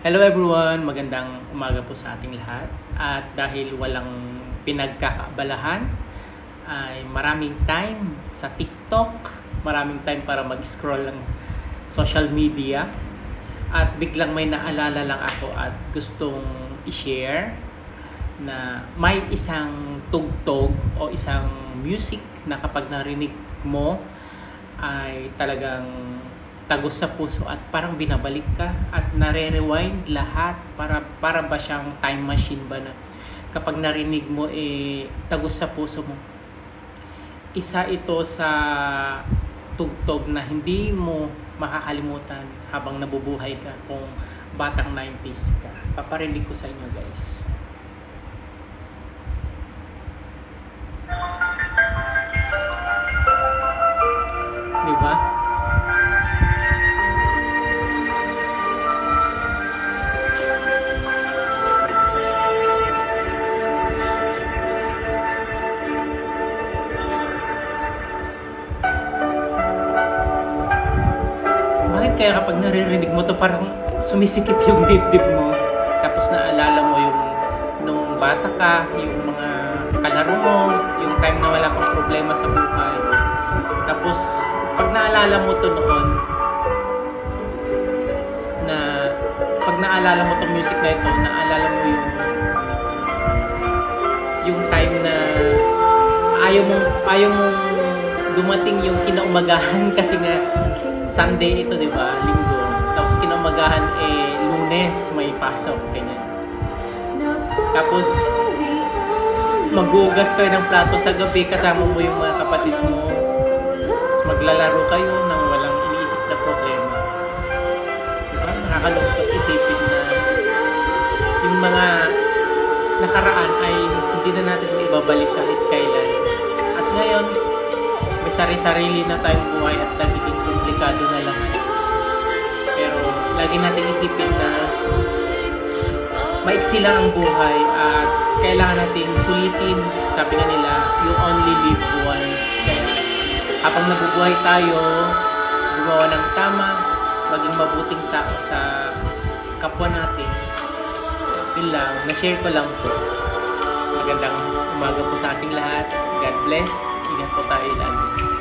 Hello everyone, magandang umaga po sa ating lahat. At dahil walang pinagkakaabalahan, ay maraming time sa TikTok, maraming time para mag-scroll ng social media. At biglang may naalala lang ako at gustong i-share na may isang tugtog o isang music na kapag narinig mo ay talagang tagos sa puso at parang binabalik ka at nare-rewind lahat para ba siyang time machine ba na kapag narinig mo tagos sa puso mo. Isa ito sa tugtog na hindi mo makakalimutan habang nabubuhay ka kung batang 90s ka. Paparinig ko sa inyo, guys. Diba? Kaya kapag naririnig mo to parang sumisikip yung dibdib mo, tapos naalala mo yung nung bata ka, yung mga kalaro mo, yung time na wala kang problema sa buhay. Tapos pag naalala mo to noon, na pag naalala mo tong music na ito, naalala mo yung time na ayaw mong dumating yung kinaumagahan kasi nga Sunday ito, di ba? Linggo. Tapos kinaumagahan Lunes may pasok, ganyan. Tapos maghugas kayo ng plato sa gabi, kasama mo yung mga kapatid mo. Tapos maglalaro kayo nang walang iniisip na problema. Diba? Nakakalungkot isipin na yung mga nakaraan ay hindi na natin ibabalik kahit kailan. At ngayon, may sari-sarili na tayong buhay at nagiging komplikado na lang. Pero lagi natin isipin na maiksi lang ang buhay at kailangan natin sulitin. Sabi nga nila, you only live once. Kaya habang nabubuhay tayo, gumawa ng tama, maging mabuting tao sa kapwa natin. Yun lang, na-share ko lang po. Magandang umaga po sa ating lahat. God bless. Ingat po tayo lagi.